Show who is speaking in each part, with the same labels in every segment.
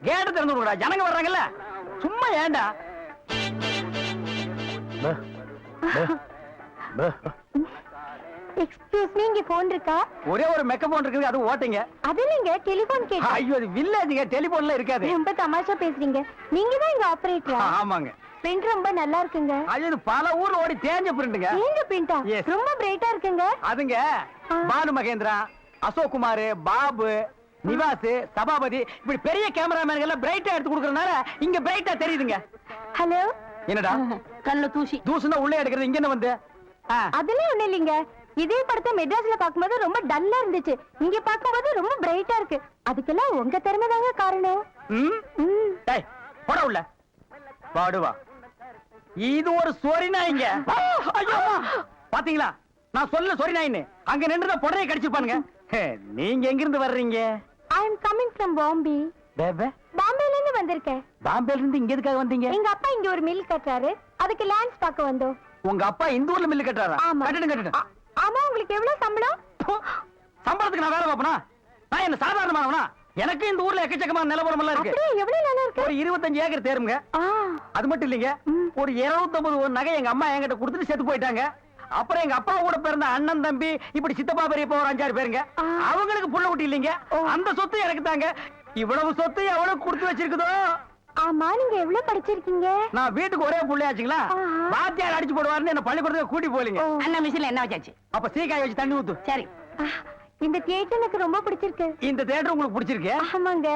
Speaker 1: கேட்டு திறந்து விடுடா, ஜனங்க வர்றாங்கல்ல. சும்மா ஏண்டா?
Speaker 2: எக்ஸ்கியூஸ் மீ, இங்க போன் இருக்கா?
Speaker 1: ஒரே ஒரு மெக்க போன் இருக்குது, அது ஓட்டுங்க.
Speaker 2: அது இல்லைங்க, டெலிபோன் கேட்டேன்.
Speaker 1: ஐயோ, அது வில்லேஜ்ங்க, டெலிபோன்ல இருக்காது.
Speaker 2: ரொம்ப தமாஷா பேசுறீங்க. நீங்க தான் இங்க ஆபரேட்டரா?
Speaker 1: ஆமாங்க.
Speaker 2: பிரிண்ட் ரொம்ப நல்லா இருக்குங்க.
Speaker 1: அது பல ஊர்ல ஓடி தேஞ்ச பிரிண்ட்ங்க.
Speaker 2: தேஞ்ச பிரிண்டா? ரொம்ப பிரைட்டா இருக்குங்க.
Speaker 1: அதுங்க பானு மகேந்திரா, அசோக் குமார், பாபு, நிவாஸ், சபாபதி, இப்படி பெரிய கேமராமேன்கள் எல்லாம் பிரைட்டா எடுத்து கொடுக்கறதுனால இங்க பிரைட்டா தெரியுதுங்க.
Speaker 2: ஹலோ.
Speaker 1: என்னடா
Speaker 2: கல்ல தூசி?
Speaker 1: தூசுனா உள்ளே எடுக்கிறது, இங்க என்ன வந்து?
Speaker 2: அதெல்லாம் ஒண்ணு இல்லைங்க. இதே படத்தை மெட்ராஸ்ல பாக்கும்போது ரொம்ப டல்லா இருந்துச்சு, இங்க பாக்கும்போது ரொம்ப பிரைட்டா இருக்கு. அதுக்கெல்லாம் உங்க திறமை தாங்க காரணம்.
Speaker 1: டேய் போடா உள்ள. பாடுவா. இது ஒரு சொரி நாய்ங்க. ஐயோ பாத்தீங்களா, நான் சொல்ல சொரி நாயின்னு. அங்க நின்றுத புடரைய கடிச்சிருப்பானுங்க. நீங்க எங்க இருந்து வர்றீங்க?
Speaker 2: ஐ அம் கமிங் ஃப்ரம் பாம்பே. பாம்பேல இருந்து வந்திருக்கேன்.
Speaker 1: பாம்பேல இருந்து இங்க எதுக்காக வந்தீங்க?
Speaker 2: எங்க அப்பா இங்க ஒரு மில் கட்டுறாரு, அதுக்கு லேண்ட்ஸ் பார்க்க வந்தோம்.
Speaker 1: உங்க அப்பா இந்த ஊர்ல மில் கட்டுறாரா? கட்டிட்டு.
Speaker 2: ஆமா. உங்களுக்கு எவ்வளவு சம்பளம்?
Speaker 1: சம்பளத்துக்கு நான் வேலை பார்ப்பனா? நான் என்ன சாதாரணமானவனா? எனக்கு இந்த ஊர்ல எக்கச்சக்கமான நிலவரம் எல்லாம் இருக்கு.
Speaker 2: அப்படியே எவ்வளவு நிலம் இருக்கு?
Speaker 1: ஒரு 25 ஏக்கர் தேருங்க. அது மட்டும் இல்லைங்க, ஒரு 250 நகை எங்க அம்மா என்கிட்ட கொடுத்துட்டு செத்து போயிட்டாங்க. அப்புறம் எங்க அப்பா கூட பிறந்த அண்ணன் தம்பி, இப்படி சித்தப்பா பெரியப்பா ஒரு 5-6 பேருங்க. அவங்களுக்கு புள்ள குட்டி இல்லைங்க. அந்த சொத்து எனக்கு தாங்க. இவ்வளவு சொத்து எவ்வளவு கொடுத்து வச்சிருக்குதோ.
Speaker 2: ஆமா, நீங்க எவ்வளவு படிச்சிருக்கீங்க?
Speaker 1: நான் வீட்டுக்கு ஒரே புள்ளையாச்சுங்களா, வாத்தியார் அடிச்சு போடுவாருன்னு என்ன பள்ளிக்கூடத்துக்கு கூட்டி போலீங்க.
Speaker 2: அண்ணா மிஷின்ல என்ன வச்சாச்சு?
Speaker 1: அப்ப சீக்காய் வச்சு தண்ணி ஊத்து.
Speaker 2: சரி. இந்த தியேட்டர் எனக்கு ரொம்ப பிடிச்சிருக்கு.
Speaker 1: இந்த தியேட்டர் உங்களுக்கு பிடிச்சிருக்கு?
Speaker 2: ஆமாங்க,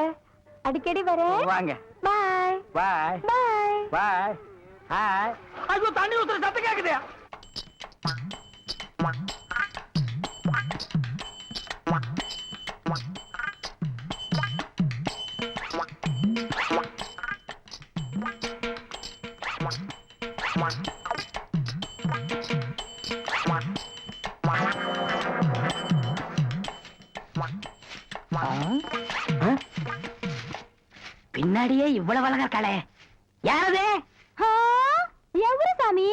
Speaker 2: அடிக்கடி வரேன்.
Speaker 1: வாங்க.
Speaker 2: பாய்
Speaker 1: பாய்
Speaker 2: பாய்
Speaker 1: பாய். ஹாய். ஐயோ, தண்ணி ஊத்துற சத்தம் கேக்குது.
Speaker 3: பின்னாடியே இவ்வளவு அழகா இருக்காளே, யாரது?
Speaker 2: எவரு சாமி?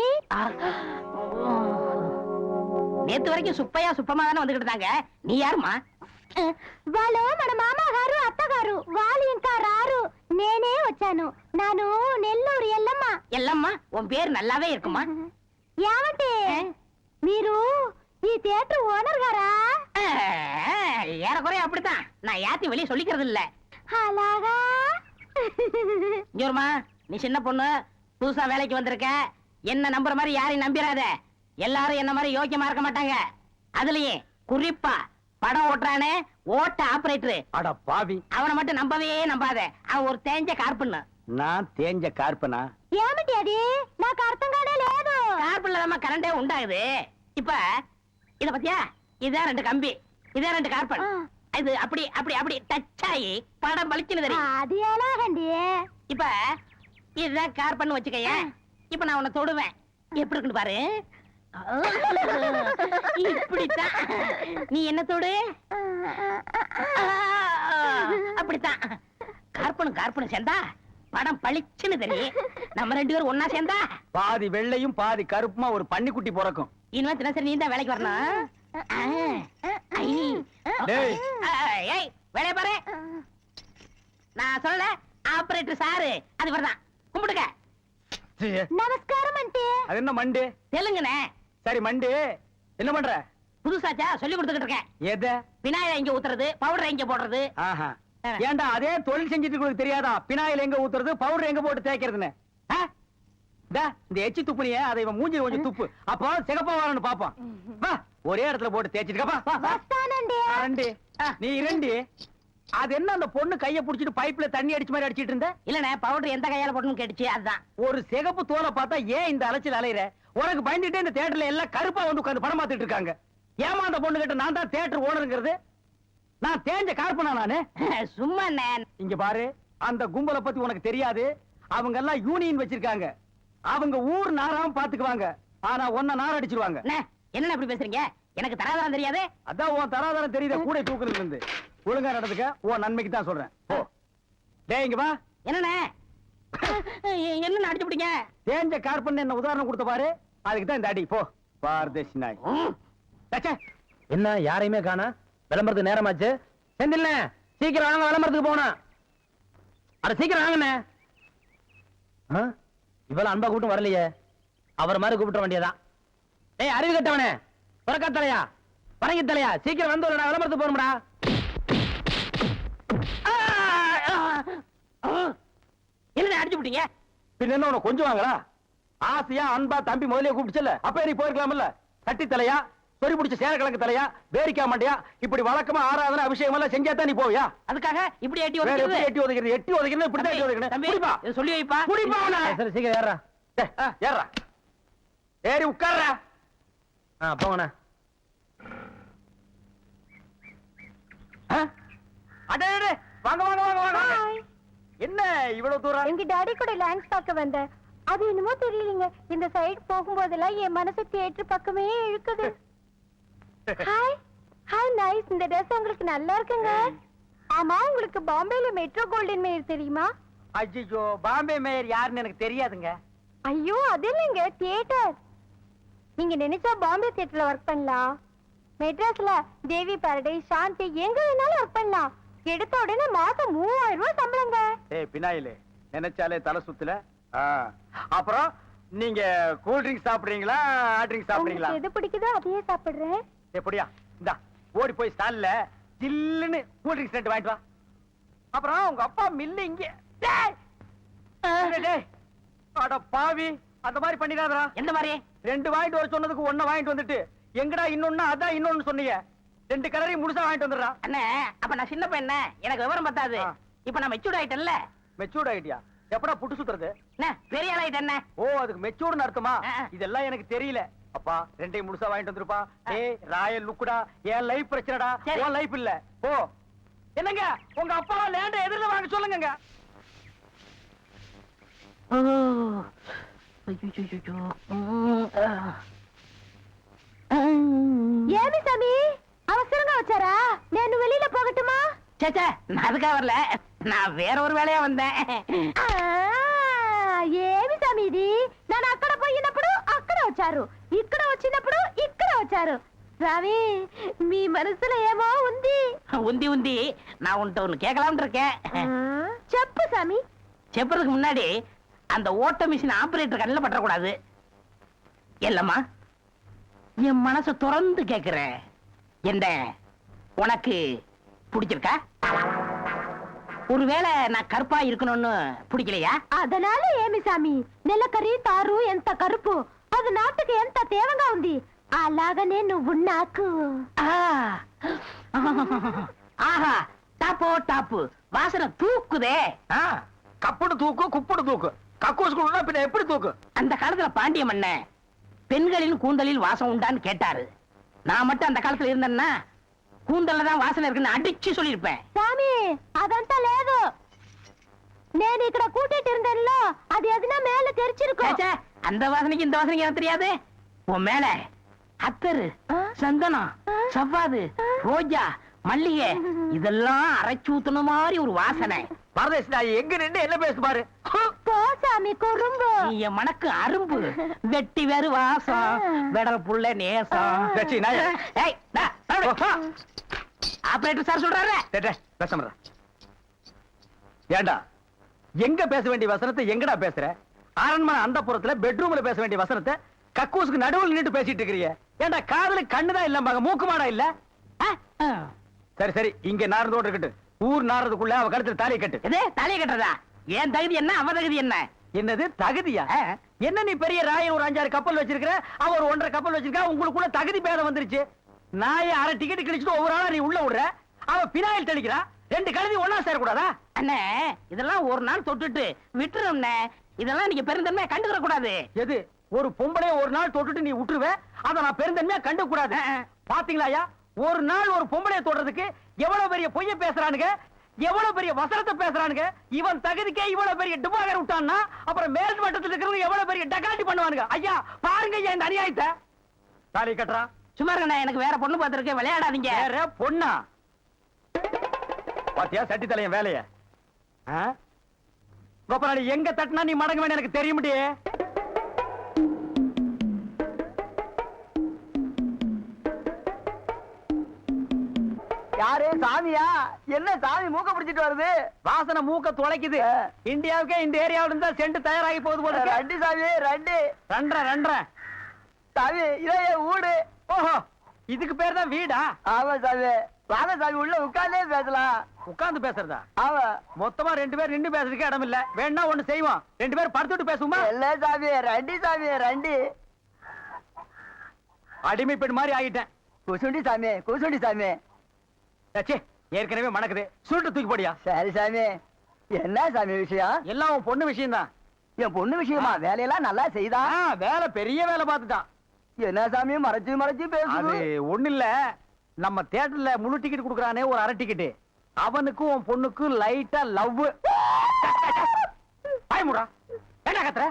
Speaker 3: நேத்து வரைக்கும் சுப்பையா சுப்பமா தானே வந்துகிட்டு இருந்தாங்க. நீ யாருமா?
Speaker 2: వాళ్ళు మన మామగారు అత్తగారు, వాళ్ళు ఇంకా రారు. నేనే వచ్చాను. నాను నెల్లూరు ఎల్లమ్మ.
Speaker 3: ఎల్లమ్మా, உன் பேர் நல்லாவே இருக்குமா?
Speaker 2: ఏమంటే మీరు ఈ థియేటర్ ఓనర్ గారా?
Speaker 3: ஏறக்குறைய அப்படித்தான். நான் யாத்தையும் வெளியே சொல்லிக்கிறது இல்ல.
Speaker 2: అలాగా?
Speaker 3: ஜோர்மா, நீ சின்ன பொண்ணு, புதுசா வேலைக்கு வந்திருக்க. என்ன நம்புற மாதிரி யாரையும் நம்பிராத. எல்லாரும் என்ன மாதிரி யோக்கியமா இருக்க மாட்டாங்க. அதுலயும் குறிப்பா படம் ஓட்டுறானே ஓட்ட ஆபரேட்டர்,
Speaker 1: அட பாவி,
Speaker 3: அவனை மட்டும் நம்பவே நம்பாத. அவன் ஒரு தேஞ்ச கார்பன்.
Speaker 1: நான் தேஞ்ச கார்பனா?
Speaker 2: ఏమిటి అది? నాకు అర్థం కానే లేదు.
Speaker 3: கார்பன்ல தான் கரண்டே உண்டாகுது. இப்ப இத பத்தியா, இதான் 2 கம்பி, இதான் 2 கார்பன். இது அப்படி அப்படி அப்படி டச் ஆகி படம் பளிச்சுன்னு தெரியும்.
Speaker 2: అది ఎలాగండి?
Speaker 3: இப்ப இதுதான் கார்பன் வச்சுக்கய. இப்ப நான் உன்னை தொடுவேன், எப்படி இருக்குன்னு பாரு. இப்படித்தான். நீ என்ன தொடு, அப்படித்தான். கார்பனும் கார்பனும் சேர்ந்தா படம் பளிச்சுன்னு தெரியும். நம்ம 2 பேரும் ஒன்னா சேர்ந்தா
Speaker 1: பாதி வெள்ளையும் பாதி கருப்புமா ஒரு பன்னிக்குட்டி பிறக்கும்.
Speaker 3: இனிமே தினசரி நீ தான் வேலைக்கு வரணும். வேலைய பாரு. நான் சொல்ல ஆபரேட்டர் சாரு, அது வரதான். கும்பிடுங்க.
Speaker 2: நமஸ்காரம் ஆண்டி.
Speaker 1: அது என்ன மண்டு?
Speaker 3: தெலுங்குனே.
Speaker 1: சரி மண்டு, என்ன பண்ற?
Speaker 3: புதுசாச்சா சொல்லி கொடுத்துக்கிட்டு இருக்கேன்.
Speaker 1: எத?
Speaker 3: விநாயகர் எங்க ஊத்துறது, பவுடர் எங்க போடுறது.
Speaker 1: ஏண்டா அதே தொழில் செஞ்சுட்டு உங்களுக்கு தெரியாதா? பினாயில் எங்க ஊத்துறது, பவுடர் எங்க போட்டு தேய்க்கிறதுன்னு? இந்த எச்சி துப்புனிய அதை இவன் மூஞ்சி கொஞ்சம் துப்பு, அப்போ சிகப்பா வரணும் பாப்போம். வா, ஒரே இடத்துல போட்டு தேய்ச்சிட்டு நீ இரண்டி. அது என்ன அந்த பொண்ணு கைய புடிச்சிட்டு பைப்ல தண்ணி அடிச்ச மாதிரி அடிச்சிட்டு இருந்த?
Speaker 3: இல்லனே, பவுடர் எந்த கையால போடணும்னு கேட்டுச்சு, அதுதான்.
Speaker 1: ஒரு சிகப்பு தோலை பார்த்தா ஏன் இந்த அலைச்சல் அலையிற? உனக்கு பயந்துட்டே இந்த தியேட்டர்ல எல்லாம் கருப்பா வந்து உட்கார்ந்து படம் பார்த்துட்டு இருக்காங்க. ஏமா அந்த பொண்ணு கிட்ட நான் தான் தியேட்டர் ஓனருங்கிறது? நான் தேஞ்ச கார்பனா நானு?
Speaker 3: சும்மா
Speaker 1: இங்க பாரு, அந்த கும்பலை பத்தி உனக்கு தெரியாது. அவங்க எல்லாம் யூனியன் வச்சிருக்காங்க. அவங்க ஊர் நாராம பாத்துக்குவாங்க. ஆனா ஒன்ன நார அடிச்சிருவாங்க.
Speaker 3: என்ன இப்படி பேசுறீங்க? எனக்கு தராதரம் தெரியாது.
Speaker 1: அதான் உன் தராதரம் தெரியுத கூட தூக்குறதுல இருந்து. ஒழுங்கா நடந்துக்க, உன் நன்மைக்கு தான் சொல்றேன். போ. டேய் இங்க வா.
Speaker 3: என்னண்ணே? என்ன அடிச்சு பிடிங்க?
Speaker 1: தேஞ்ச கார்பன் என்ன உதாரணம் கொடுத்த பாரு, அதுக்கு தான் இந்த அடி. போ பாரதேசி நாய். என்ன யாரையுமே காணா? விளம்பரத்துக்கு நேரமாச்சு. செந்தில்ல சீக்கிரம் வாங்க, விளம்பரத்துக்கு போனா. அட சீக்கிரம் வாங்கண்ணே. இவ்வளவு அன்பா கூட்டம் வரலையே, அவர் மாதிரி கூப்பிட்ட வேண்டியதான். ஏய் அறிவு கட்டவனே, புறக்கா தலையா, பறங்கி தலையா, சீக்கிரம் வந்து ஒரு விளம்பரத்துக்கு போறோம்டா.
Speaker 3: என்ன அடிச்சு விட்டீங்க?
Speaker 1: பின்ன என்ன உனக்கு கொஞ்சம் வாங்களா? ஆசையா அன்பா தம்பி முதலே கூப்பிடுச்சல, அப்ப நீ போயிருக்கலாம்ல. தட்டி தலையா, சொறி பிடிச்ச சேரக்கிழங்கு தலையா, வேடிக்கா மாட்டியா, இப்படி வழக்கமா ஆராதனை அபிஷேகம் எல்லாம் செஞ்சாதான் நீ போவியா?
Speaker 3: அதுக்காக இப்படி எட்டி
Speaker 1: வேற எப்படி
Speaker 3: ஒதுக்குறது?
Speaker 1: எட்டி ஒதுக்கிறது? எட்டி ஒதுக்கிறது இப்படி தான் எட்டி ஒதுக்கணும்.
Speaker 3: தம்பி,
Speaker 1: குடிப்பா
Speaker 3: இதை சொல்லி வைப்பா.
Speaker 1: குடிப்பா அவனை. சரி சீக்கிரம் ஏறா. ஏறா, ஏறி உட்கார்றா. போங்கண்ணா. அடே வாங்க வாங்க வாங்க வாங்க. என்ன இவ்வளவு தூரம்?
Speaker 2: எங்க டாடி கூட லான்ஸ் பார்க்க வந்தேன். அது என்னமோ தெரியலங்க, இந்த சைடு போகும்போதெல்லாம் என் மனசு தியேட்டர் பக்கமே இழுக்குது. ஹாய் ஹாய் நைஸ், இந்த ட்ரெஸ் உங்களுக்கு நல்லா இருக்குங்க. ஆமா, உங்களுக்கு பாம்பேல மெட்ரோ கோல்டன் மேயர் தெரியுமா?
Speaker 1: அஜிஜோ, பாம்பே மேயர் யாருன்னு எனக்கு தெரியாதுங்க.
Speaker 2: ஐயோ அது இல்லைங்க, தியேட்டர். நீங்க நினைச்சா பாம்பே தியேட்டர்ல ஒர்க் பண்ணலாம், மெட்ராஸ்ல தேவி பாரடைஸ், சாந்தி, எங்க வேணாலும் ஒர்க் பண்ணலாம். எடுத்த உடனே மாசம் 3000 ரூபாய் சம்பளங்க.
Speaker 1: ஏய் பினாயிலே, நினைச்சாலே தலை சுத்துல. அப்புறம் நீங்க கூல் ட்ரிங்க்ஸ் சாப்பிடுறீங்களா, ஹாட் ட்ரிங்க்ஸ் சாப்பிடுறீங்களா?
Speaker 2: உங்களுக்கு எது பிடிக்குதோ அதையே சாப்பிடுறேன்.
Speaker 1: எப்படியா? இந்தா ஓடி போய் ஸ்டால்ல ஜில்லுன்னு கூல் ட்ரிங்க்ஸ் ரெண்டு வாங்கிட்டு வா. அப்புறம் உங்க அப்பா மில்லு இங்க. டேய் டேய், அட பாவி, அந்த மாதிரி பண்ணிடாதடா.
Speaker 3: எந்த மாதிரி?
Speaker 1: ரெண்டு வாங்கிட்டு வர சொன்னதுக்கு ஒண்ணு வாங்கிட்டு வந்துட்டு எங்கடா இன்னொன்னு அதான் இன்னொன்னு சொன்னீங்க. ரெண்டு கலரையும் முழுசா வாங்கிட்டு வந்துடுறா.
Speaker 3: அண்ணே, அப்ப நான் சின்ன பையன், எனக்கு விவரம் பத்தாது. இப்ப நான் மெச்சூர்ட் ஆயிட்டேன்ல.
Speaker 1: மெச்சூர்ட் ஆயிட்டியா? எப்படா புட்டு சுத்துறது?
Speaker 3: அண்ணே, பெரிய ஆள் ஆயிட்டேன்.
Speaker 1: ஓ, அதுக்கு மெச்சூர்னு அர்த்தமா? இதெல்லாம் எனக்கு தெரியல. அப்பா ரெண்டையும் முழுசா வாங்கிட்டு வந்துருப்பா. ஏய் ராயல் லுக்குடா, என் லைஃப் பிரச்சனைடா, உன் லைஃப் இல்ல. போ. என்னங்க உங்க அப்பா லேண்ட எதிரில வாங்க சொல்லுங்க.
Speaker 2: ஏமி சாமி அவசரங்க வச்சாரா? நான் வெளியில போகட்டுமா?
Speaker 3: சேச்சே, நான் அதுக்காக வரல, நான் வேற ஒரு வேலையா வந்தேன்.
Speaker 2: ఏమి సమీది నన్ను అక్కడ పోయినప్పుడు అక్కడ వచ్చారు, ఇక్కడ వచ్చినప్పుడు ఇక్కడ వచ్చారు. రవి మీ మనసులో ఏమో ఉంది.
Speaker 3: உந்தி உந்தி நான் உன்கிட்ட ஒண்ணு கேட்கலாம்னு இருக்கேன்.
Speaker 2: చెప్పు சாமி.
Speaker 3: செப்பறதுக்கு முன்னாடி அந்த ஓட்ட மிஷின் ஆபரேட்டர் கண்ணில் பற்றக்கூடாது. இல்லம்மா, என் மனசை திறந்து கேட்கிறேன். என்ன உனக்கு பிடிச்சிருக்கா? ஒருவேளை நான் கருப்பா இருக்கணும்னு பிடிக்கலையா?
Speaker 2: అదనాల ఏమి సామి, నెలకరి తారు ఎంత కరుపు, అది నాటుకు ఎంత తేవగా ఉంది. అలాగనే నువ్వు నాకు.
Speaker 3: ஆஹா, டாப்போ டாப்பு, வாசனை தூக்குதே.
Speaker 1: கப்புடு தூக்கு, குப்புடு தூக்கு, கக்கூஸ் குடுனா பின்ன எப்படி தூக்கு?
Speaker 3: அந்த காலத்துல பாண்டிய மன்னன் பெண்களின் கூந்தலில் வாசம் உண்டான்னு கேட்டாரு. நான் மட்டும் அந்த காலத்துல இருந்தேன்னா கூந்தல்ல தான் வாசனை இருக்குன்னு அடிச்சு சொல்லிருப்பேன்.
Speaker 2: సామి అదంతా లేదు, నేను ఇక్కడ కూటిట్టిருந்தேன்ல, அது எதுனா மேல தெரிச்சிருக்கும்.
Speaker 3: சேச்சே, அந்த வாசனைக்கு இந்த வாசனைக்கு எனக்கு தெரியாது. உன் மேல அத்தரு, சந்தனம், சவ்வாது, ரோஜா, மல்லிகை இதெல்லாம் அரைச்சு ஊத்துன மாதிரி ஒரு வாசனை.
Speaker 1: பரதேசி நாய் எங்க நின்னு என்ன பேசு பாரு.
Speaker 2: போ சாமி குறும்பு.
Speaker 3: நீ என் மனக்கு அரும்பு, வெட்டி வேறு வாசம், வெடல் புள்ள நேசம்.
Speaker 1: வெச்சி நாய்.
Speaker 3: ஏய், டா, ஆபரேட்டர் சார் சொல்றாரு.
Speaker 1: பேசமறா. ஏண்டா எங்க பேச வேண்டிய வசனத்தை எங்கடா பேசுற? அரண்மனை அந்த புறத்துல பெட்ரூம்ல பேச வேண்டிய வசனத்தை கக்கூசுக்கு நடுவுல நின்று பேசிட்டு இருக்கீங்க. ஏண்டா காதுல கண்ணுதான் இல்ல, மூக்கு மாடா இல்ல? சரி சரி, இங்க நார்ந்தோடு இருக்கட்டும். ஊர் நாறதுக்குள்ள அவ கழுத்துல தாலியை கட்டு.
Speaker 3: எது தாலியை கட்டுறதா? ஏன் தகுதி என்ன, அவ தகுதி என்ன?
Speaker 1: என்னது தகுதியா? என்ன நீ பெரிய ராய ஒரு 5-6 கப்பல் வச்சிருக்கிற, அவ ஒரு 1.5 கப்பல் வச்சிருக்கா, உங்களுக்குள்ள தகுதி பேதம் வந்துருச்சு. நாயை அரை டிக்கெட் கிழிச்சிட்டு ஒவ்வொரு ஆளா நீ உள்ள விடுற, அவ பினாயில் தெளிக்கிறா. ரெண்டு கழுதி ஒன்னா சேரக்கூடாதா?
Speaker 3: அண்ணே, இதெல்லாம் ஒரு நாள் தொட்டுட்டு விட்டுரும். இதெல்லாம் நீங்க பெருந்தன்மையா கண்டுக்கிற கூடாது.
Speaker 1: எது ஒரு பொம்பளைய ஒரு நாள் தொட்டுட்டு நீ விட்டுருவ, அத நான் பெருந்தன்மையா கண்டு கூடாது. பாத்தீங்களா, ஒரு நாள் ஒரு பொம்பளைய தொடுறதுக்கு எவ்வளவு பெரிய பொய்ய பேசுறானுங்க, எவ்வளவு பெரிய வசனத்தை பேசுறானுங்க. இவன் தகுதிக்கே இவ்வளவு பெரிய டிபாகர் விட்டான்னா அப்புறம் மேல் மட்டத்தில் இருக்கிறவங்க எவ்வளவு பெரிய டகாட்டி பண்ணுவானுங்க. ஐயா பாருங்க ஐயா இந்த அநியாயத்தை. தாலி கட்டுறா.
Speaker 3: சும்மா இருக்கண்ணே, எனக்கு வேற பொண்ணு பார்த்திருக்க, விளையாடாதீங்க.
Speaker 1: வேற பொண்ணா? பாத்தியா சட்டி தலையன் வேலைய? கோபாலி எங்க தட்டினா நீ மடங்க வேணும் எனக்கு தெரிய முடியே.
Speaker 4: யாரு சாமியா? என்ன சாமி மூக்க பிடிச்சிட்டு வருது?
Speaker 1: வாசனை மூக்க துளைக்குது. இந்தியாவுக்கே இந்த ஏரியாவுல இருந்தா சென்ட் தயாராகி போகுது போல இருக்கு.
Speaker 4: ரெண்டு சாமி ரெண்டு.
Speaker 1: ரெண்டரை
Speaker 4: சாமி இதான் என் வீடு.
Speaker 1: ஓஹோ, இதுக்கு பேர் தான் வீடா?
Speaker 4: ஆமா சாமி. வாங்க சாமி உள்ள உட்கார்ந்தே பேசலாம்.
Speaker 1: உட்கார்ந்து பேசுறதா?
Speaker 4: ஆமா.
Speaker 1: மொத்தமா 2 பேர் நின்னு பேசுறதுக்கு இடம் இல்ல. வேணா ஒண்ணு செய்வோம், 2 பேர் படுத்துட்டு பேசுவோமா?
Speaker 4: இல்ல சாமி ரெண்டு சாமி ரெண்டு.
Speaker 1: அடிமை பெண் மாதிரி ஆகிட்டேன்.
Speaker 4: குசுண்டி சாமி குசுண்டி சாமி.
Speaker 1: ச்சே, ஏற்கனவே மணக்குது. சுருட்டு தூக்கி போடியா.
Speaker 4: சரி சாமி. என்ன சாமி விஷயம்?
Speaker 1: எல்லாம் உன் பொண்ணு விஷயம் தான்.
Speaker 4: என் பொண்ணு விஷயமா? வேலையெல்லாம் நல்லா செய்தா?
Speaker 1: வேலை பெரிய வேலை பார்த்துட்டான்.
Speaker 4: என்ன சாமி மறைச்சு மறைச்சு
Speaker 1: அது
Speaker 4: பேசுது?
Speaker 1: ஒண்ணு இல்ல, நம்ம தியேட்டர்ல முழு டிக்கெட் குடுக்கறானே ஒரு அரை டிக்கெட், அவனுக்கும் உன் பொண்ணுக்கும் லைட்டா லவ். பயமுடா, என்ன கத்துற?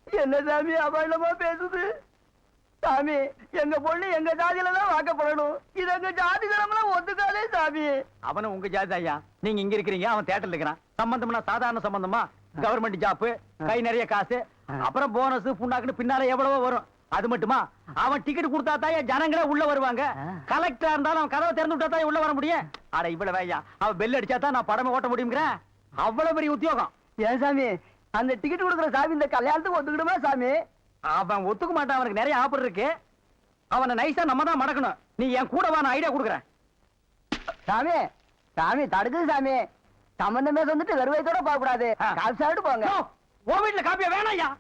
Speaker 4: என்ன சாமி அபாண்டமா பேசுது? சாமி எங்க பொண்ணு எங்க ஜாதியில தான் வாக்கப்படணும். இது எங்க ஜாதி தரம்லாம் ஒத்துக்காதே சாமி.
Speaker 1: அவனும் உங்க ஜாதி ஐயா. நீங்க இங்க இருக்கிறீங்க, அவன் தியேட்டர்ல இருக்கிறான். சம்பந்தம்னா சாதாரண சம்பந்தமா? கவர்மெண்ட் ஜாப், கை நிறைய காசு, அப்புறம் போனஸ் புண்ணாக்குன்னு பின்னால எவ்வளவோ வரும். அது மட்டுமா, அவன் டிக்கெட் கொடுத்தா தான் ஜனங்களே உள்ள வருவாங்க. கலெக்டரா இருந்தாலும் அவன் கதவை திறந்து விட்டா தான் உள்ள வர முடியும். அட இவ்வளவு ஐயா, அவன் பெல் அடிச்சா தான் நான் படமே ஓட்ட முடியுங்கிற அவ்வளவு பெரிய உத்தியோகம்.
Speaker 4: ஏன் சாமி அந்த டிக்கெட் கொடுக்குற சாமி இந்த கல்யாணத்துக்கு ஒத்துக்கிடுமா சாமி?
Speaker 1: அவன் ஒத்துக்க மாட்டான், அவனுக்கு நிறைய ஆஃபர் இருக்கு. அவனை நைஸா நம்ம தான் மடக்கணும். நீ என் கூட வா, நான் ஐடியா கொடுக்குறேன்.
Speaker 4: சாமி சாமி தடுக்குது சாமி. சம்பந்தமே வந்துட்டு வெறுவைத்தோட போக கூடாது. காசு சாப்பிட்டு போங்க.
Speaker 1: உன் வீட்டுல காப்பியா வேணாம் ஐயா.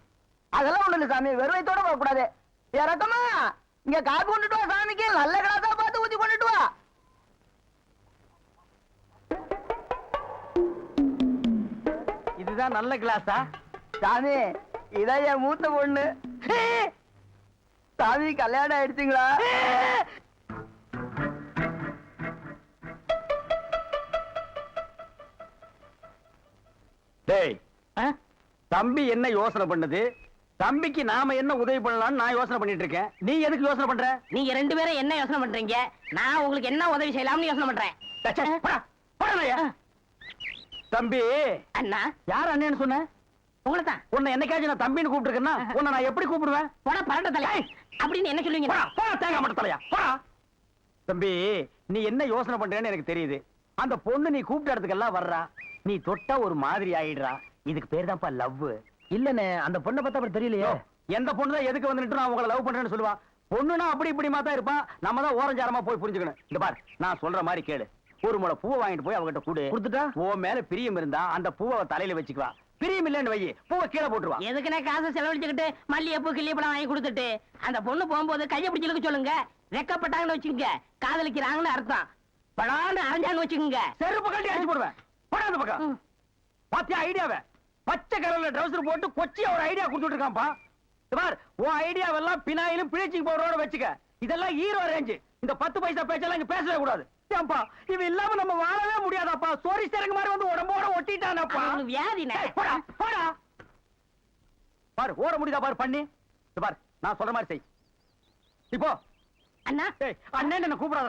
Speaker 4: அதெல்லாம் ஒண்ணு இல்ல சாமி, வெறுவைத்தோட போக கூடாது. இறக்கமா இங்க காப்பி கொண்டுட்டு வா சாமிக்கு. நல்ல கிளாஸா பார்த்து ஊத்தி கொண்டுட்டு வா.
Speaker 1: இதுதான் நல்ல கிளாஸா?
Speaker 4: சாமி இதான் என் மூத்த பொண்ணு. சாமி கல்யாணம் ஆயிடுச்சுங்களா?
Speaker 1: டேய், தம்பி என்ன யோசனை பண்ணுது? தம்பிக்கு நாம என்ன உதவி பண்ணலாம்னு நான் யோசனை பண்ணிட்டு இருக்கேன். நீ எதுக்கு யோசனை பண்ற?
Speaker 3: நீங்க 2 பேரும் என்ன யோசனை பண்றீங்க? நான் உங்களுக்கு என்ன உதவி செய்யலாம்னு யோசனை பண்றேன்.
Speaker 1: ச்சே, போடா, போடா ஐயா. தம்பி,
Speaker 3: அண்ணா
Speaker 1: யார் அண்ணன்னு சொன்ன?
Speaker 3: உங்களை தான்.
Speaker 1: உன்னை என்னைக்காச்சும் நான் தம்பின்னு கூப்பிட்டுருக்கேன்னா உன்னை நான் எப்படி கூப்பிடுவேன்?
Speaker 3: போடா பரட்ட தலை அப்படின்னு என்ன சொல்லுவீங்க?
Speaker 1: போடா, போடா, தேங்காய் மட்டும் தலையா, போடா. தம்பி, நீ என்ன யோசனை பண்றேன்னு எனக்கு தெரியுது. அந்த பொண்ணு நீ கூப்பிட்ட இடத்துக்கெல்லாம் வர்றா, நீ தொட்டா ஒரு மாதிரி ஆயிடுறா. இதுக்கு பேர் தான்ப்பா லவ். இல்லனே, அந்த பொண்ணை பார்த்தா அப்புறம் தெரியலையே. எந்த பொண்ணு தான் எதுக்கு வந்துட்டு நான் உங்களை லவ் பண்றேன்னு சொல்லுவா? பொண்ணுனா அப்படி இப்படிமா தான் இருப்பா. நம்ம தான் ஓரஞ்சாரமா போய் புரிஞ்சுக்கணும். இங்க பாரு, நான் சொல்ற மாதிரி கேளு. ஒரு முளை பூவை வாங்கிட்டு போய் அவகிட்ட கூடு. கொடுத்துட்டா உன் மேல பிரியம் இருந்தா அந்த பூவை தலையில வச்சுக்குவா. பிரியம் இல்லன்னு வை, பூவை கீழே போட்டுருவா.
Speaker 3: எதுக்குன்னா காசை செலவழிச்சுக்கிட்டு மல்லிகைப்பூ கிள்ளிப்பழம் வாங்கி கொடுத்துட்டு அந்த பொண்ணு போகும்போது கையை பிடிச்சு இழுக்க சொல்லுங்க. ரெக்கப்பட்டாங்கன்னு வச்சுக்கோங்க, காதலிக்கிறாங்கன்னு அர்த்தம். படான்னு அரைஞ்சாங்கன்னு வச்சுக்கோங்க,
Speaker 1: செருப்பு கட்டி அடிச்சு போடுவேன். போடா அந்த பக்கம். பாத்தியா ஐடியாவை? பச்சை கலர்ல ட்ரவுசர் போட்டு கொச்சியா ஒரு ஐடியா கொடுத்துட்டு இருக்கான்ப்பா. பார், உன் ஐடியாவெல்லாம் பினாயிலும் பிளீச்சிங் பவுடரோட வச்சுக்க. இதெல்லாம் ஹீரோ ரேஞ்ச். இந்த 10 பைசா பேச்செல்லாம் இங்க பேசவே கூடாது. ஏன்பா, இவன் இல்லாம நம்ம வாழவே முடியாதாப்பா. சோரி சேரங்க மாதிரி வந்து உடம்போட ஒட்டிட்டானப்பா.
Speaker 3: அவனுக்கு வியாதினே.
Speaker 1: ஏய், போடா, போடா. பாரு, ஓட முடியுதா பாரு பண்ணி. பாரு, நான் சொல்ற மாதிரி செய். இப்போ
Speaker 3: அண்ணா
Speaker 1: அண்ணன் என்ன கூப்பிடாத.